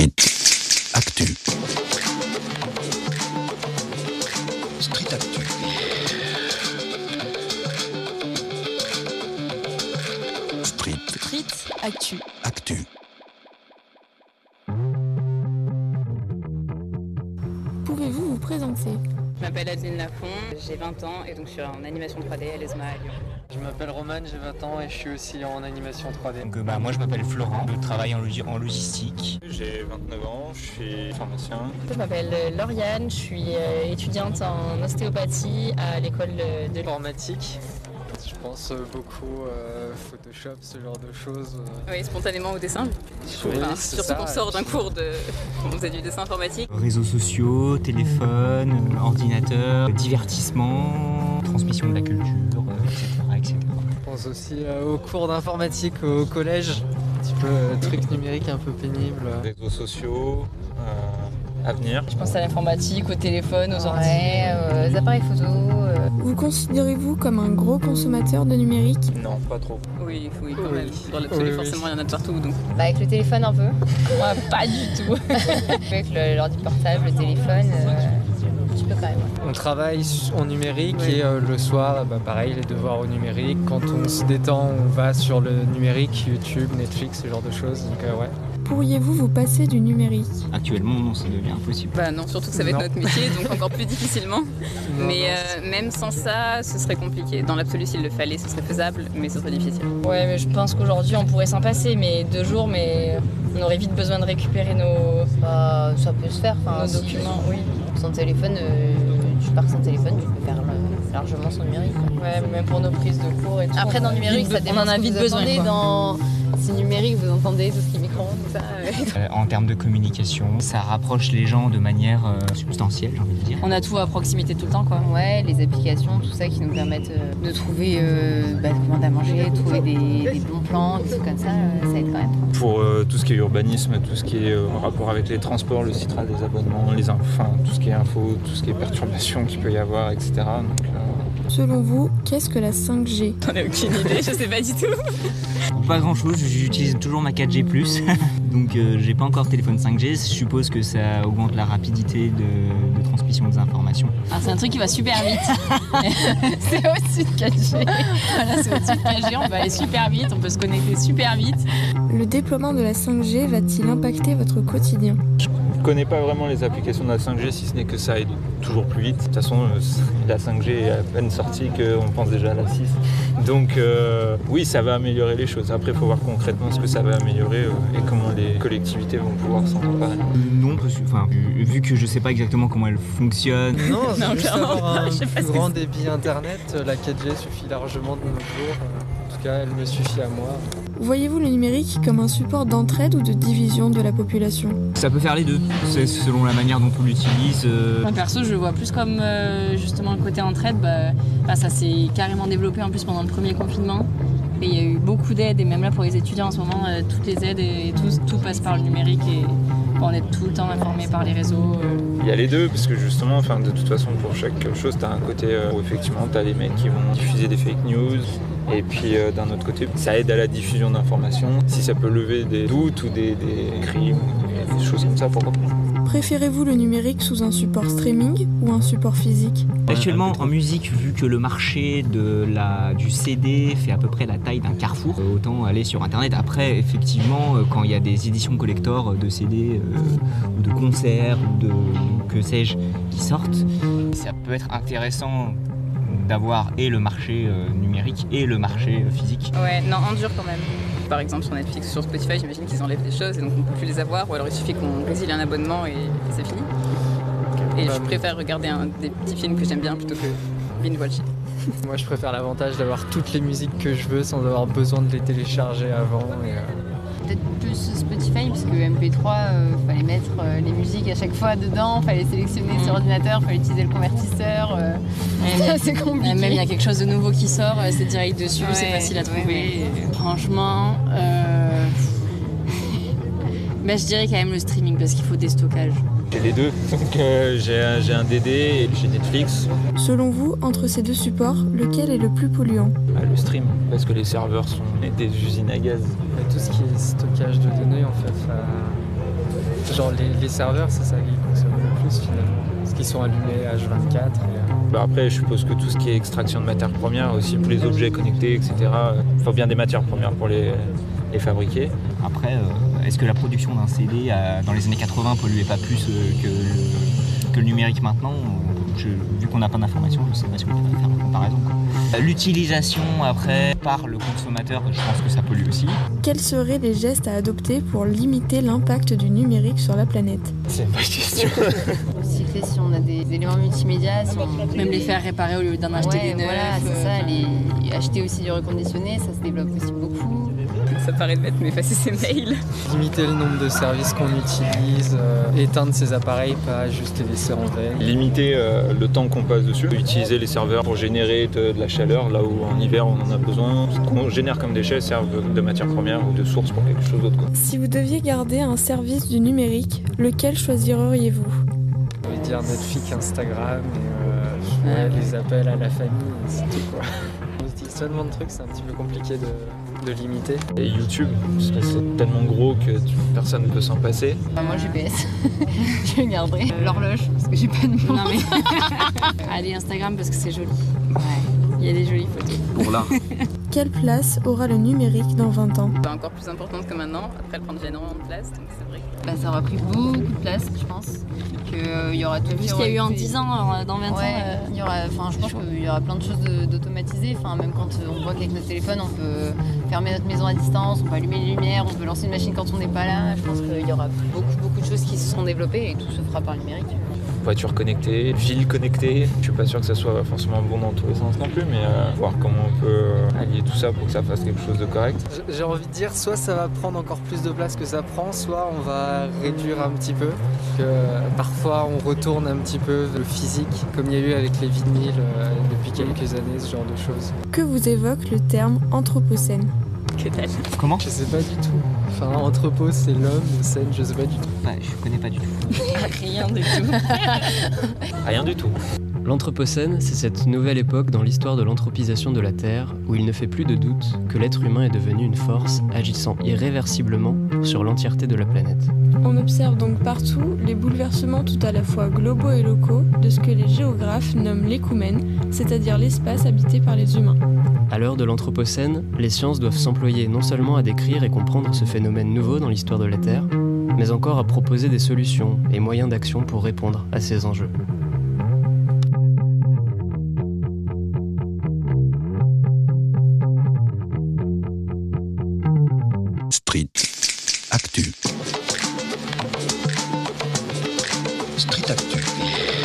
Street Actu. Street Actu. Street Actu. Actu. Pouvez-vous vous présenter ? Je m'appelle Adeline Lafont, j'ai 20 ans et donc je suis en animation 3D à l'ESMA à Lyon. Je m'appelle Roman, j'ai 20 ans et je suis aussi en animation 3D. Donc, moi je m'appelle Florent, je travaille en logistique. J'ai 29 ans, je suis pharmacien. Je m'appelle Lauriane, je suis étudiante en ostéopathie à l'école de Informatique. Je pense beaucoup Photoshop, ce genre de choses. Oui, spontanément au dessin. Oui, Surtout qu'on sort d'un cours on faisait du dessin informatique. Réseaux sociaux, téléphone, ordinateur, divertissement, transmission de la culture, etc. Je pense aussi aux cours d'informatique au collège. Un petit peu truc numérique un peu pénible. Réseaux sociaux, avenir. Je pense à l'informatique, au téléphone, aux ordi, aux appareils photo. Vous considérez-vous comme un gros consommateur de numérique ? Non, pas trop. Oui, quand même. Dans l'absolu, forcément, il y en a de partout. Donc. Avec le téléphone un peu. Moi, pas du tout. Avec l'ordi portable, le téléphone, un petit peu quand même. On travaille en numérique et le soir, pareil, les devoirs au numérique. Quand on se détend, on va sur le numérique, YouTube, Netflix, ce genre de choses. Donc ouais. Pourriez-vous vous passer du numérique ? Actuellement, non, ça devient impossible. Non, surtout que ça va être notre métier, donc encore plus difficilement. Même sans ça, ce serait compliqué. Dans l'absolu, s'il le fallait, ce serait faisable, mais ce serait difficile. Ouais, mais je pense qu'aujourd'hui, on pourrait s'en passer, mais 2 jours, mais on aurait vite besoin de récupérer nos... ça peut se faire. Nos documents, oui. Sans téléphone, tu pars sans téléphone, tu peux faire largement son numérique. Ouais, même pour nos prises de cours et tout. Après, dans le numérique, ça dépend. On en a vite besoin. Si numérique, vous entendez tout ce qui est micro-ondes, tout ça. En termes de communication, ça rapproche les gens de manière substantielle, j'ai envie de dire. On a tout à proximité tout le temps, quoi. Ouais, les applications, tout ça qui nous permettent de trouver commander à manger, trouver des bons plans, des trucs comme ça aide quand même. Pour tout ce qui est urbanisme, tout ce qui est en rapport avec les transports, le Citra, les abonnements, tout ce qui est info, tout ce qui est perturbation qu'il peut y avoir, etc. Donc, Selon vous, qu'est-ce que la 5G ? J'en ai aucune idée, je sais pas du tout. Pas grand chose, j'utilise toujours ma 4G+, donc j'ai pas encore de téléphone 5G, je suppose que ça augmente la rapidité de transmission des informations. C'est un truc qui va super vite. C'est au-dessus de 4G. Voilà, c'est au-dessus de 4G, on va aller super vite, on peut se connecter super vite. Le déploiement de la 5G va-t-il impacter votre quotidien ? je connais pas vraiment les applications de la 5G, si ce n'est que ça aide toujours plus vite. De toute façon, la 5G est à peine sortie qu'on pense déjà à la 6. Donc oui, ça va améliorer les choses. Après, il faut voir concrètement ce que ça va améliorer et comment les collectivités vont pouvoir s'en emparer. Non, vu que je sais pas exactement comment elle fonctionne. Non, c'est juste avoir un plus grand débit internet. La 4G suffit largement de nos jours. En tout cas, elle me suffit à moi. Voyez-vous le numérique comme un support d'entraide ou de division de la population ? Ça peut faire les deux, c'est selon la manière dont on l'utilise. Moi perso, je le vois plus comme justement le côté entraide. Ça s'est carrément développé en plus pendant le premier confinement. Et il y a eu beaucoup d'aides, et même là pour les étudiants en ce moment, toutes les aides et tout passe par le numérique. Et on est tout le temps informé par les réseaux. Il y a les deux, parce que justement, de toute façon, pour chaque chose, tu as un côté où effectivement, tu as les mecs qui vont diffuser des fake news. Et puis d'un autre côté, ça aide à la diffusion d'informations. Si ça peut lever des doutes ou des crimes, des choses comme ça, pourquoi pas. Préférez-vous le numérique sous un support streaming ou un support physique ? Actuellement, en musique, vu que le marché du CD fait à peu près la taille d'un Carrefour, autant aller sur Internet. Après, effectivement, quand il y a des éditions collector de CD ou de concerts ou de que sais-je qui sortent, ça peut être intéressant d'avoir et le marché numérique et le marché physique. Ouais, non, en dur quand même. Par exemple, sur Netflix, sur Spotify, j'imagine qu'ils enlèvent des choses et donc on ne peut plus les avoir, ou alors il suffit qu'on résilie un abonnement et c'est fini. Et je préfère regarder des petits films que j'aime bien plutôt que binge-watcher. Moi, je préfère l'avantage d'avoir toutes les musiques que je veux sans avoir besoin de les télécharger avant. Peut-être plus Spotify, parce que MP3, fallait mettre les musiques à chaque fois dedans, fallait sélectionner sur ordinateur, fallait utiliser le convertisseur. C'est compliqué. Même il y a quelque chose de nouveau qui sort, c'est direct dessus, c'est facile à trouver. Ouais. Franchement, je dirais quand même le streaming, parce qu'il faut des stockages. J'ai les deux. Donc j'ai un DD et j'ai Netflix. Selon vous, entre ces deux supports, lequel est le plus polluant ? Le stream, parce que les serveurs sont des usines à gaz. Et tout ce qui est stockage de données, en fait, genre les serveurs, c'est ça qui consomme le plus finalement. Parce qu'ils sont allumés H24. Après, je suppose que tout ce qui est extraction de matières premières, aussi pour les objets connectés, etc., il faut bien des matières premières pour les fabriquer. Après, est-ce que la production d'un CD dans les années 80 polluait pas plus que le numérique maintenant ? Vu qu'on n'a pas d'informations, je ne sais pas si on peut faire la comparaison. L'utilisation après par le consommateur, je pense que ça pollue aussi. Quels seraient les gestes à adopter pour limiter l'impact du numérique sur la planète ? C'est une bonne question. Recycler si on a des éléments multimédia, si on... Même les faire réparer au lieu d'en acheter des neufs. Voilà, c'est ça. Acheter aussi du reconditionné, ça se développe aussi beaucoup. Ça paraît bête, mais effacer ses mails. Limiter le nombre de services qu'on utilise, éteindre ses appareils, pas juste les laisser en veille. Limiter le temps qu'on passe dessus, utiliser les serveurs pour générer de la chaleur, là où en hiver on en a besoin. Ce qu'on génère comme déchets servent de matière première ou de source pour quelque chose d'autre. Si vous deviez garder un service du numérique, lequel choisiriez-vous ? Je vais dire Netflix, Instagram et les appels à la famille, c'est tout quoi. On utilise tellement de trucs, c'est un petit peu compliqué de limiter. Et YouTube, parce que c'est tellement gros que personne ne peut s'en passer. Moi GPS, je garderai l'horloge parce que j'ai pas de montre. Non mais allez Instagram parce que c'est joli. Ouais. Il y a des jolies photos. Pour l'art. Quelle place aura le numérique dans 20 ans ? Pas encore plus importante que maintenant. Après, elle prend déjà énormément de place, donc c'est vrai. Ça aura pris beaucoup de place, je pense. Qu'il y aura tout Vu ce qu'il y a eu en 10 ans, dans 20 ans. Il y aura, je pense qu'il y aura plein de choses d'automatisées. Même quand on voit qu'avec notre téléphone, on peut fermer notre maison à distance, on peut allumer les lumières, on peut lancer une machine quand on n'est pas là. Je pense qu'il y aura beaucoup de choses qui se seront développées et tout se fera par le numérique. Voiture connectée, ville connectée. Je suis pas sûr que ça soit forcément bon dans tous les sens non plus, mais voir comment on peut allier tout ça pour que ça fasse quelque chose de correct. J'ai envie de dire, soit ça va prendre encore plus de place que ça prend, soit on va réduire un petit peu. Que parfois on retourne un petit peu le physique, comme il y a eu avec les vinyles depuis quelques années, ce genre de choses. Que vous évoque le terme anthropocène ? Que dalle. Comment ? Je sais pas du tout. Enfin, anthropo c'est l'homme, scène je sais pas du tout. Je connais pas du tout. Rien du tout. Rien du tout. L'Anthropocène, c'est cette nouvelle époque dans l'histoire de l'anthropisation de la Terre où il ne fait plus de doute que l'être humain est devenu une force agissant irréversiblement sur l'entièreté de la planète. On observe donc partout les bouleversements tout à la fois globaux et locaux de ce que les géographes nomment l'écoumène, c'est-à-dire l'espace habité par les humains. À l'heure de l'Anthropocène, les sciences doivent s'employer non seulement à décrire et comprendre ce phénomène nouveau dans l'histoire de la Terre, mais encore à proposer des solutions et moyens d'action pour répondre à ces enjeux. Street Actu. Street Actu.